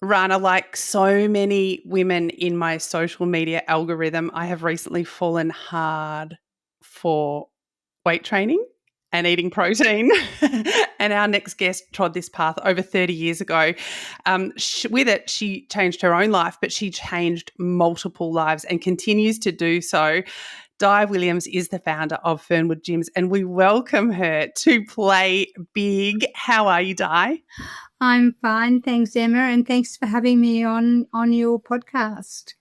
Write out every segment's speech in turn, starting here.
Rana, like so many women in my social media algorithm, I have recently fallen hard for weight training and eating protein. And our next guest trod this path over 30 years ago. With it, she changed her own life, but she changed multiple lives and continues to do so. Di Williams is the founder of Fernwood Gyms, and we welcome her to Play Big. How are you, Di? I'm fine, thanks, Emma, and thanks for having me on your podcast.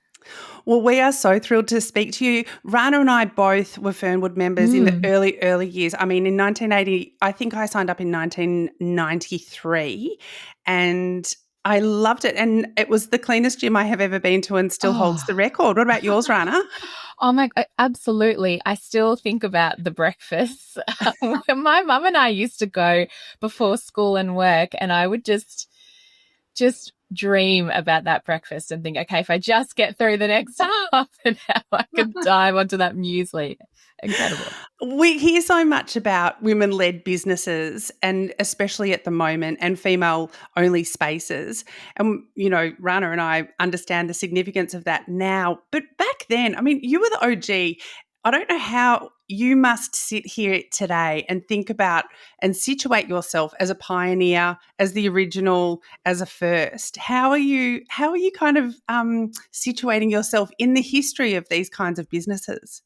Well, we are so thrilled to speak to you. Rana and I both were Fernwood members in the early years. I mean, in 1980, I think I signed up in 1993, and I loved it. And it was the cleanest gym I have ever been to and still holds the record. What about yours, Rana? Oh my, absolutely. I still think about the breakfasts. My mum and I used to go before school and work, and I would just dream about that breakfast and think, okay, if I just get through the next half an hour, I could dive onto that muesli. Incredible. We hear so much about women-led businesses, and especially at the moment, and female-only spaces. And, you know, Rana and I understand the significance of that now. But back then, I mean, you were the OG. I don't know how you must sit here today and think about and situate yourself as a pioneer, as the original, as a first. How are you kind of situating yourself in the history of these kinds of businesses?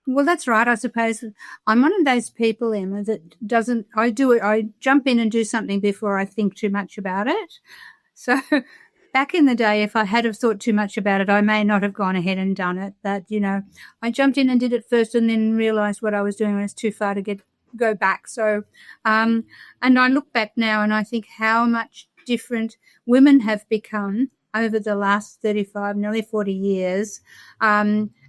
Well, that's right. I suppose I'm one of those people, Emma, that I jump in and do something before I think too much about it. So back in the day, if I had have thought too much about it, I may not have gone ahead and done it. But, you know, I jumped in and did it first and then realized what I was doing was too far to go back. So, and I look back now and I think how much different women have become over the last 35, nearly 40 years,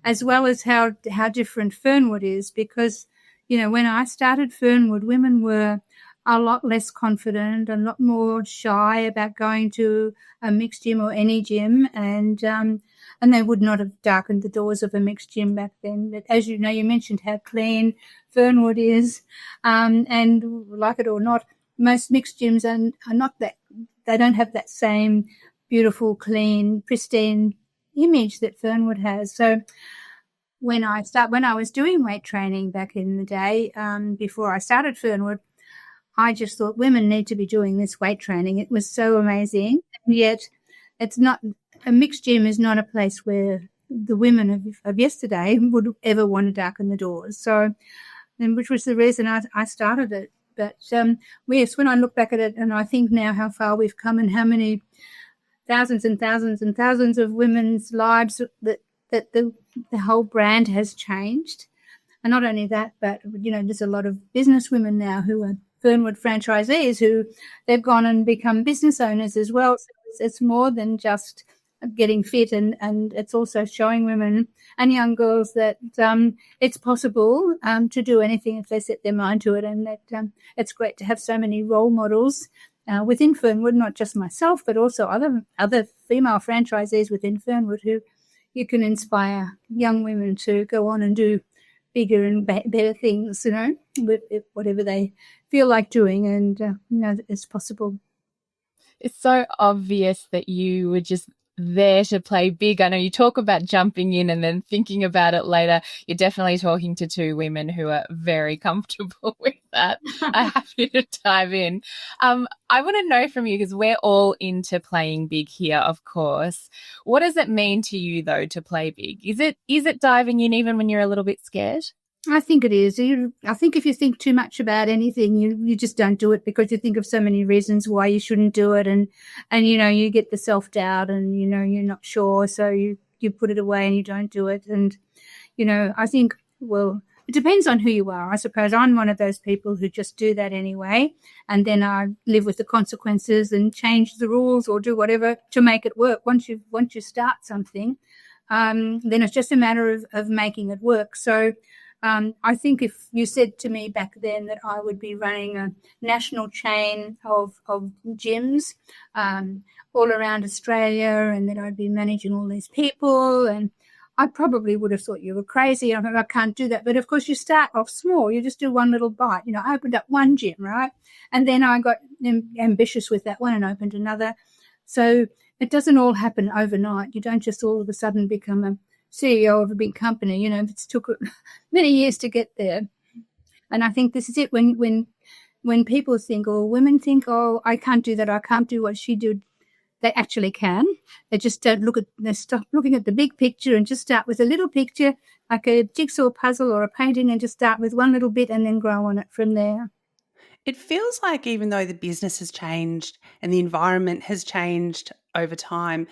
as well as how different Fernwood is, because, you know, when I started Fernwood, women were a lot less confident, a lot more shy about going to a mixed gym or any gym, and they would not have darkened the doors of a mixed gym back then. But as you know, you mentioned how clean Fernwood is, and like it or not, most mixed gyms are not that. They don't have that same beautiful, clean, pristine image that Fernwood has. So when I was doing weight training back in the day, before I started Fernwood, I just thought women need to be doing this weight training. It was so amazing. And yet it's not, a mixed gym is not a place where the women of yesterday would ever want to darken the doors. So, and which was the reason I started it. But yes, when I look back at it and I think now how far we've come and how many thousands and thousands and thousands of women's lives that the whole brand has changed. And not only that, but, you know, there's a lot of business women now who are Fernwood franchisees who they've gone and become business owners as well. So it's more than just getting fit, and it's also showing women and young girls that it's possible to do anything if they set their mind to it, and that it's great to have so many role models within Fernwood, not just myself, but also other female franchisees within Fernwood who you can inspire young women to go on and do bigger and better things, you know, with whatever they feel like doing, and you know, it's possible. It's so obvious that you were just there to play big. I know you talk about jumping in and then thinking about it later. You're definitely talking to two women who are very comfortable with that. I'm happy to dive in. I want to know from you, because we're all into playing big here, of course. What does it mean to you, though, to play big? Is it diving in even when you're a little bit scared? I think it is. I think if you think too much about anything, you just don't do it, because you think of so many reasons why you shouldn't do it. And you know, you get the self-doubt and, you know, you're not sure. So you put it away and you don't do it. And, you know, I think, well, it depends on who you are. I suppose I'm one of those people who just do that anyway. And then I live with the consequences and change the rules or do whatever to make it work. Once you start something, then it's just a matter of making it work. So, I think if you said to me back then that I would be running a national chain of gyms all around Australia, and that I'd be managing all these people, and I probably would have thought you were crazy. I can't do that. But, of course, you start off small. You just do one little bite. You know, I opened up one gym, right? And then I got ambitious with that one and opened another. So it doesn't all happen overnight. You don't just all of a sudden become a CEO of a big company. It's took many years to get there. And I think this is it. When people think, or women think, oh, I can't do that, I can't do what she did, they actually can. They just they stop looking at the big picture and just start with a little picture, like a jigsaw puzzle or a painting, and just start with one little bit and then grow on it from there. It feels like even though the business has changed and the environment has changed over time,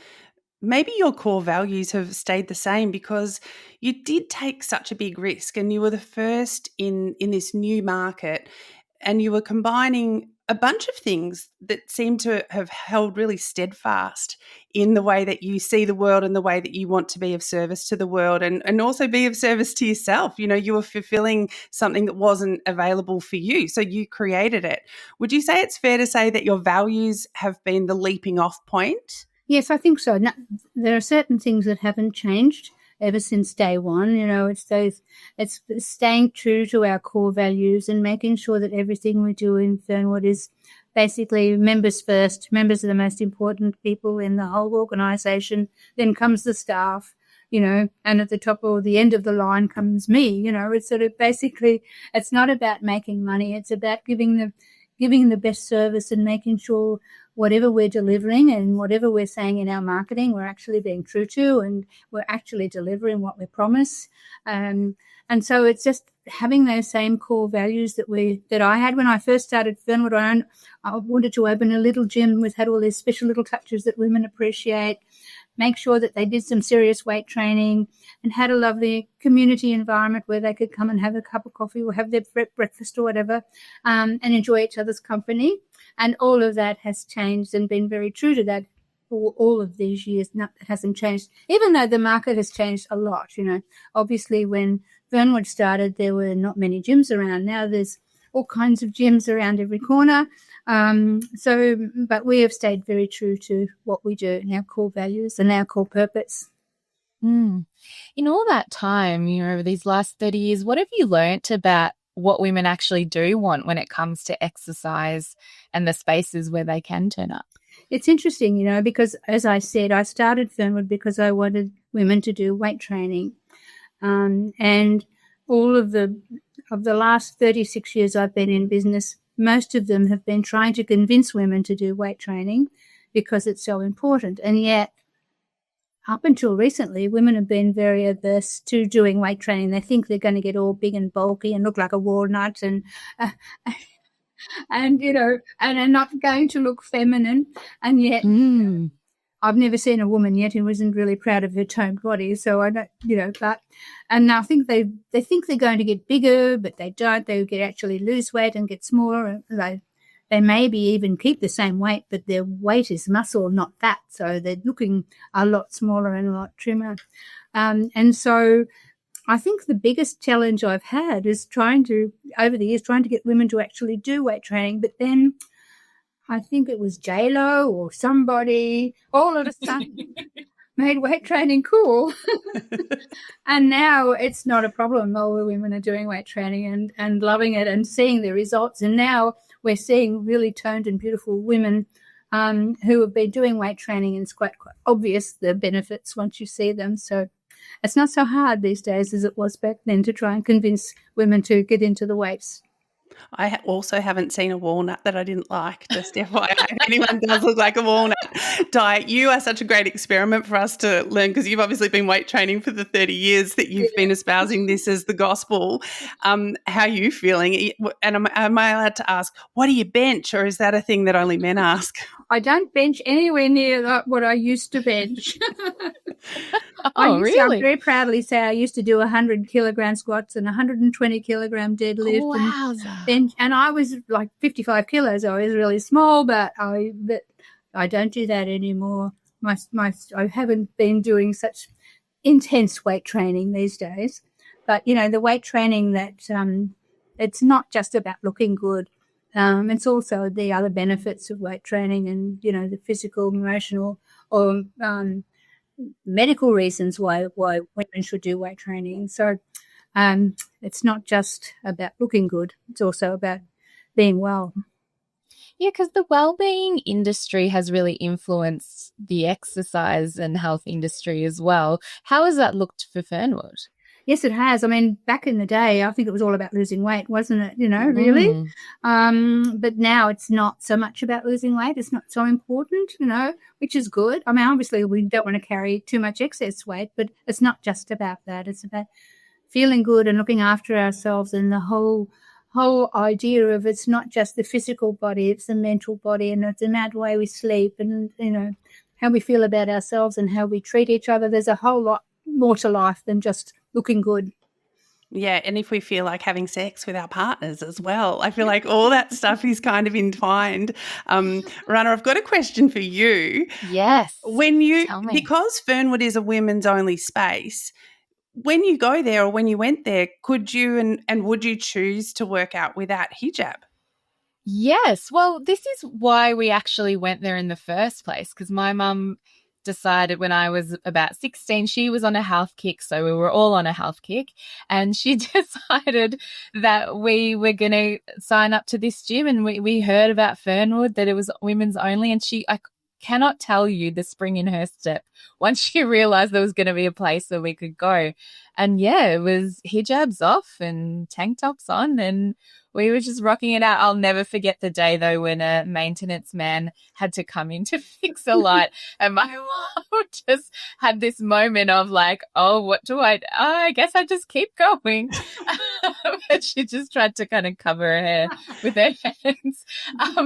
maybe your core values have stayed the same because you did take such a big risk and you were the first in this new market, and you were combining a bunch of things that seem to have held really steadfast in the way that you see the world and the way that you want to be of service to the world, and also be of service to yourself. You were fulfilling something that wasn't available for you, so you created it. Would you say it's fair to say that your values have been the leaping off point? Yes, I think so. Now, there are certain things that haven't changed ever since day one. It's staying true to our core values and making sure that everything we do in Fernwood is basically members first. Members are the most important people in the whole organisation. Then comes the staff, and at the top or the end of the line comes me. It's sort of basically, it's not about making money. It's about giving the best service and making sure whatever we're delivering and whatever we're saying in our marketing, we're actually being true to, and we're actually delivering what we promise. And so it's just having those same core values that I had when I first started Fernwood. I wanted to open a little gym with had all these special little touches that women appreciate, make sure that they did some serious weight training and had a lovely community environment where they could come and have a cup of coffee or have their breakfast or whatever, and enjoy each other's company. And all of that has changed and been very true to that for all of these years. No, it hasn't changed, even though the market has changed a lot. Obviously when Fernwood started, there were not many gyms around. Now there's all kinds of gyms around every corner. But we have stayed very true to what we do and our core values and our core purpose. In all that time, over these last 30 years, what have you learnt about what women actually do want when it comes to exercise and the spaces where they can turn up? It's interesting, because as I said, I started Fernwood because I wanted women to do weight training. And all of the last 36 years I've been in business, most of them have been trying to convince women to do weight training because it's so important. And yet, up until recently, women have been very averse to doing weight training. They think they're going to get all big and bulky and look like a walnut and are not going to look feminine. And yet, I've never seen a woman yet who isn't really proud of her toned body. So I don't, and I think they think they're going to get bigger, but they don't. They actually lose weight and get smaller. They maybe even keep the same weight, but their weight is muscle, not fat. So they're looking a lot smaller and a lot trimmer. And so I think the biggest challenge I've had is over the years, trying to get women to actually do weight training. But then I think it was J-Lo or somebody all of a sudden made weight training cool. And now it's not a problem. All the women are doing weight training and loving it and seeing the results. And now we're seeing really toned and beautiful women who have been doing weight training, and it's quite obvious the benefits once you see them. So it's not so hard these days as it was back then to try and convince women to get into the weights. I also haven't seen a walnut that I didn't like, just FYI. If anyone does look like a walnut diet, you are such a great experiment for us to learn, because you've obviously been weight training for the 30 years that you've been espousing this as the gospel. How are you feeling? And am I allowed to ask, what do you bench, or is that a thing that only men ask? I don't bench anywhere near what I used to bench. Really? I very proudly say I used to do 100 kilogram squats and 120 kilogram deadlift. Wow. And I was like 55 kilos. I was really small, but I don't do that anymore. I haven't been doing such intense weight training these days. But, the weight training that it's not just about looking good. It's also the other benefits of weight training and, the physical, emotional, or medical reasons why women should do weight training. So it's not just about looking good. It's also about being well. Yeah, because the wellbeing industry has really influenced the exercise and health industry as well. How has that looked for Fernwood? Yes, it has. I mean, back in the day, I think it was all about losing weight, wasn't it? Really. Mm. But now it's not so much about losing weight. It's not so important, which is good. I mean, obviously we don't want to carry too much excess weight, but it's not just about that. It's about feeling good and looking after ourselves, and the whole idea of it's not just the physical body, it's the mental body, and it's the way we sleep, and how we feel about ourselves and how we treat each other. There's a whole lot more to life than just looking good. Yeah, and if we feel like having sex with our partners as well, I feel like all that stuff is kind of entwined. Rana, I've got a question for you. Yes. Tell me. Because Fernwood is a women's only space, when you go there or when you went there, could you and would you choose to work out without hijab? Yes. Well, this is why we actually went there in the first place, because my mum decided when I was about 16, she was on a health kick. So we were all on a health kick. And she decided that we were going to sign up to this gym. And we heard about Fernwood, that it was women's only. And I cannot tell you the spring in her step once she realized there was going to be a place where we could go. And yeah, it was hijabs off and tank tops on, and we were just rocking it out. I'll never forget the day, though, when a maintenance man had to come in to fix a light. And my mom just had this moment of like, oh, what do I guess I just keep going. But she just tried to kind of cover her hair with her hands.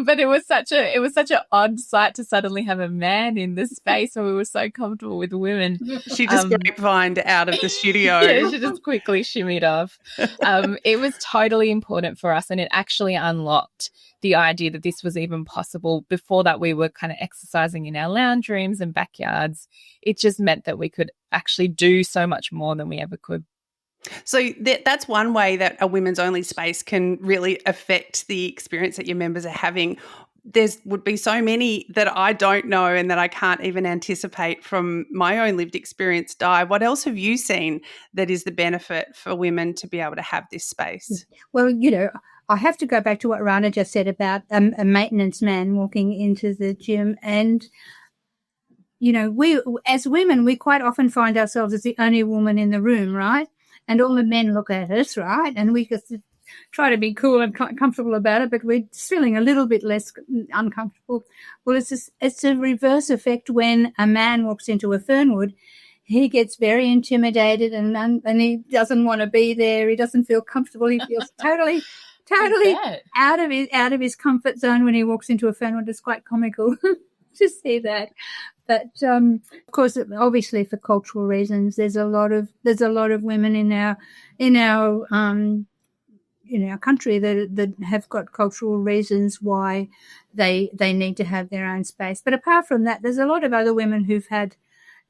But it was such an odd sight to suddenly have a man in this space where we were so comfortable with women. She just grapevined out of the studio. Yeah, she just quickly shimmied off. It was totally important for us, and it actually unlocked the idea that this was even possible. Before that, we were kind of exercising in our lounge rooms and backyards. It just meant that we could actually do so much more than we ever could. So that's one way that a women's only space can really affect the experience that your members are having. There would be so many that I don't know and that I can't even anticipate from my own lived experience, Di. What else have you seen that is the benefit for women to be able to have this space? Well, I have to go back to what Rana just said about a maintenance man walking into the gym. And, we, as women, we quite often find ourselves as the only woman in the room, right? And all the men look at us, right? And we just try to be cool and comfortable about it, but we're feeling a little bit less uncomfortable. Well, it's a reverse effect when a man walks into a Fernwood. He gets very intimidated and he doesn't want to be there. He doesn't feel comfortable. He feels totally out of his comfort zone when he walks into a Fernwood. It's quite comical to see that. But of course, obviously, for cultural reasons, there's a lot of women in our country that have got cultural reasons why they need to have their own space. But apart from that, there's a lot of other women who've had,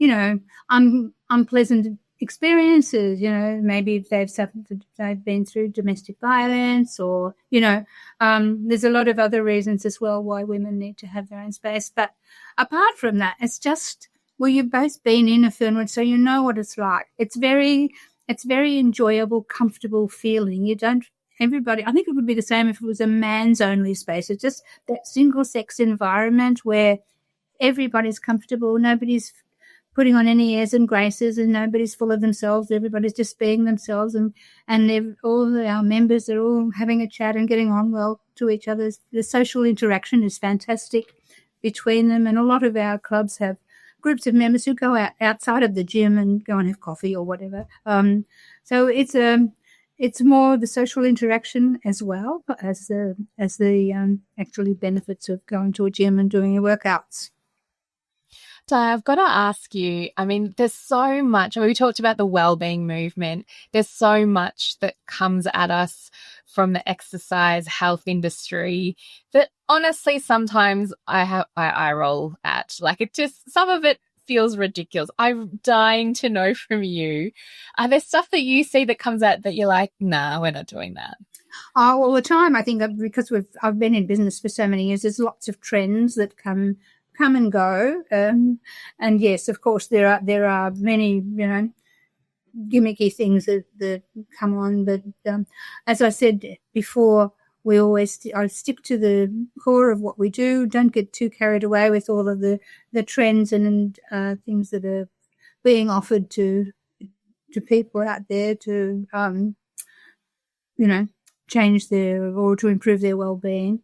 unpleasant experiences. Maybe they've been through domestic violence, or there's a lot of other reasons as well why women need to have their own space. But apart from that, it's just, well, you've both been in a Fernwood, so you know what it's like. It's very enjoyable, comfortable feeling. Everybody, I think it would be the same if it was a man's only space. It's just that single sex environment where everybody's comfortable, nobody's putting on any airs and graces, and nobody's full of themselves. Everybody's just being themselves, and all our members are all having a chat and getting on well to each other. The social interaction is fantastic between them, and a lot of our clubs have groups of members who go outside of the gym and go and have coffee or whatever. So it's more the social interaction as well as the actually benefits of going to a gym and doing your workouts. So I've got to ask you, I mean, there's so much, we talked about the wellbeing movement. There's so much that comes at us from the exercise health industry that honestly, sometimes I roll at. Like, it just, some of it feels ridiculous. I'm dying to know from you, are there stuff that you see that comes out that you're like, nah, we're not doing that? All the time. I think because I've been in business for so many years, there's lots of trends that come and go. And yes, of course, there are many, gimmicky things that come on. But as I said before, I stick to the core of what we do. Don't get too carried away with all of the trends and things that are being offered to people out there to, change or to improve their well-being.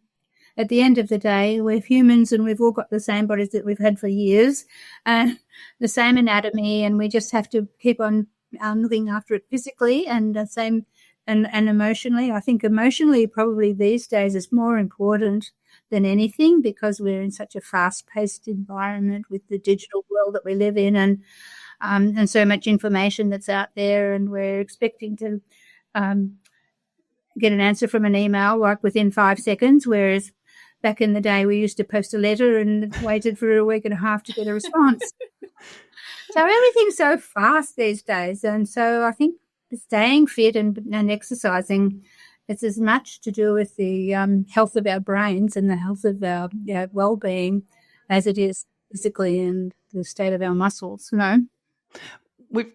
At the end of the day, we're humans and we've all got the same bodies that we've had for years and the same anatomy, and we just have to keep on looking after it physically and the same and emotionally. I think emotionally probably these days is more important than anything because we're in such a fast-paced environment with the digital world that we live in and so much information that's out there, and we're expecting to get an answer from an email like within 5 seconds, whereas back in the day we used to post a letter and waited for a week and a half to get a response. So everything's so fast these days, and so I think staying fit and exercising, it's as much to do with the health of our brains and the health of our well-being as it is physically and the state of our muscles,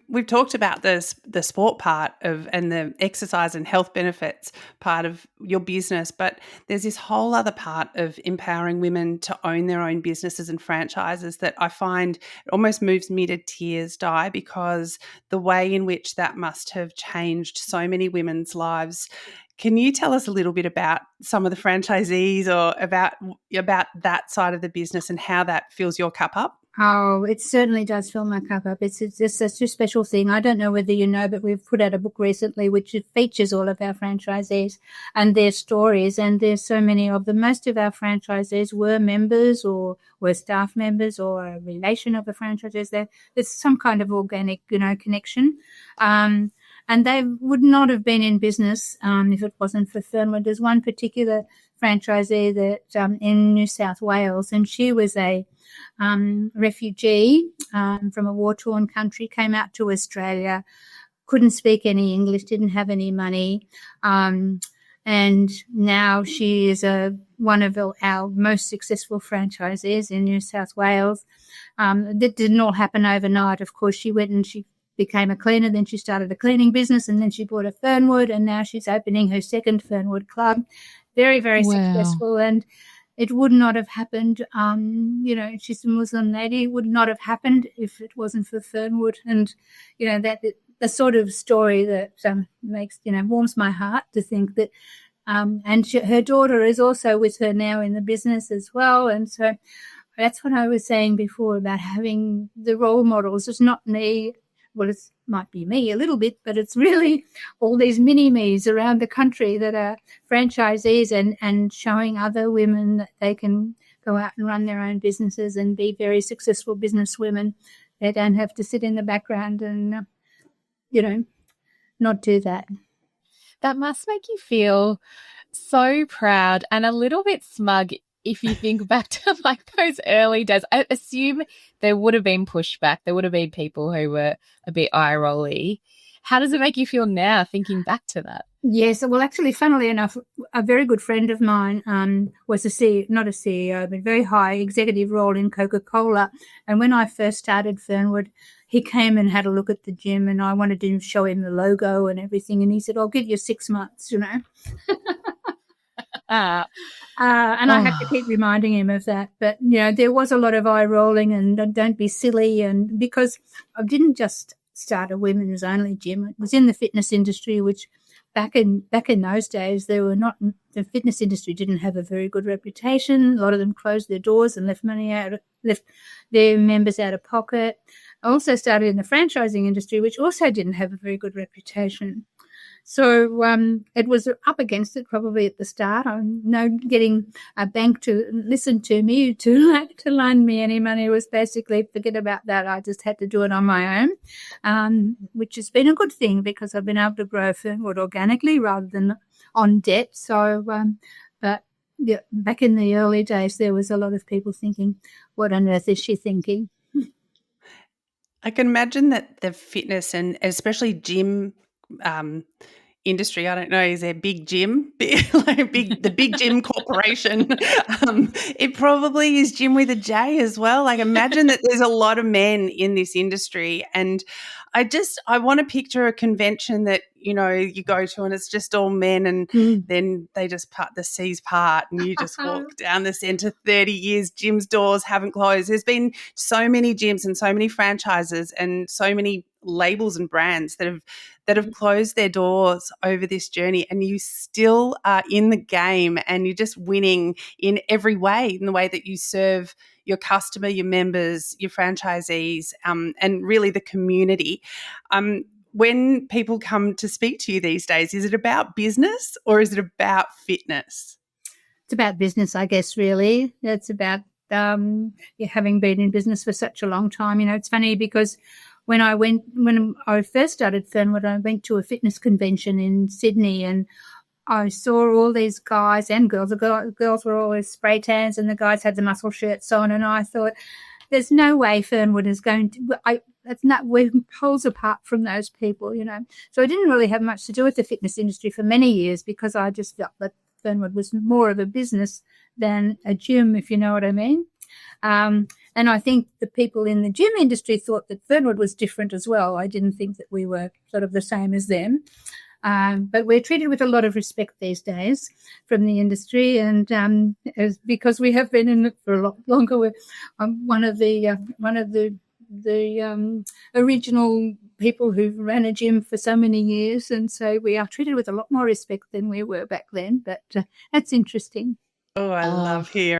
We've talked about the sport part of and the exercise and health benefits part of your business, but there's this whole other part of empowering women to own their own businesses and franchises that I find it almost moves me to tears, Di, because the way in which that must have changed so many women's lives. Can you tell us a little bit about some of the franchisees or about that side of the business and how that fills your cup up? Oh, it certainly does fill my cup up. It's just such a special thing. I don't know whether you know, but we've put out a book recently which features all of our franchisees and their stories, and there's so many of them. Most of our franchisees were members or were staff members or a relation of the franchisees. There's some kind of organic, connection. And they would not have been in business if it wasn't for Fernwood. There's one particular franchisee that in New South Wales, and she was a refugee from a war-torn country, came out to Australia, couldn't speak any English, didn't have any money, and now she is one of our most successful franchisees in New South Wales. That didn't all happen overnight. Of course, she went and she became a cleaner, then she started a cleaning business, and then she bought a Fernwood, and now she's opening her second Fernwood club. Very, very successful, and it would not have happened, she's a Muslim lady, would not have happened if it wasn't for Fernwood. And, that the sort of story that makes, warms my heart to think that, her daughter is also with her now in the business as well. And so that's what I was saying before about having the role models. It's not me. Well, it might be me a little bit, but it's really all these mini-me's around the country that are franchisees and showing other women that they can go out and run their own businesses and be very successful business women. They don't have to sit in the background and, not do that. That must make you feel so proud and a little bit smug if you think back to like those early days. I assume there would have been pushback. There would have been people who were a bit eye-rolly. How does it make you feel now thinking back to that? Yes, well, actually, funnily enough, a very good friend of mine was not a CEO, but very high executive role in Coca-Cola. And when I first started Fernwood, he came and had a look at the gym, and I wanted to show him the logo and everything. And he said, I'll give you 6 months, And I had to keep reminding him of that. But, there was a lot of eye rolling and don't be silly. And because I didn't just start a women's only gym, it was in the fitness industry, which back in those days, the fitness industry didn't have a very good reputation. A lot of them closed their doors and left their members out of pocket. I also started in the franchising industry, which also didn't have a very good reputation. So it was up against it probably at the start. Getting a bank to listen to me, to loan me any money was basically forget about that. I just had to do it on my own, which has been a good thing because I've been able to grow Fernwood organically rather than on debt. So, but yeah, back in the early days, there was a lot of people thinking, what on earth is she thinking? I can imagine that the fitness and especially gym industry, I don't know, is there big gym, the big gym corporation? It probably is gym with a J as well. Like imagine that there's a lot of men in this industry, and I want to picture a convention that you go to and it's just all men, and then they just part, the seas part, and you just walk down the centre. 30 years, gyms' doors haven't closed. There's been so many gyms and so many franchises and so many labels and brands that have closed their doors over this journey, and you still are in the game, and you're just winning in every way, in the way that you serve your customer, your members, your franchisees, and really the community. When people come to speak to you these days, is it about business or is it about fitness? It's about business, I guess, really. It's about having been in business for such a long time. It's funny because when I first started Fernwood, I went to a fitness convention in Sydney, and I saw all these guys and girls. The girls were always spray tans and the guys had the muscle shirts on, and I thought, there's no way Fernwood is going to we're poles apart from those people, So I didn't really have much to do with the fitness industry for many years because I just felt that Fernwood was more of a business than a gym, if you know what I mean. And I think the people in the gym industry thought that Fernwood was different as well. I didn't think that we were sort of the same as them. But we're treated with a lot of respect these days from the industry, and because we have been in it for a lot longer. We're one of the original people who ran a gym for so many years, and so we are treated with a lot more respect than we were back then. But that's interesting. Oh, I love hearing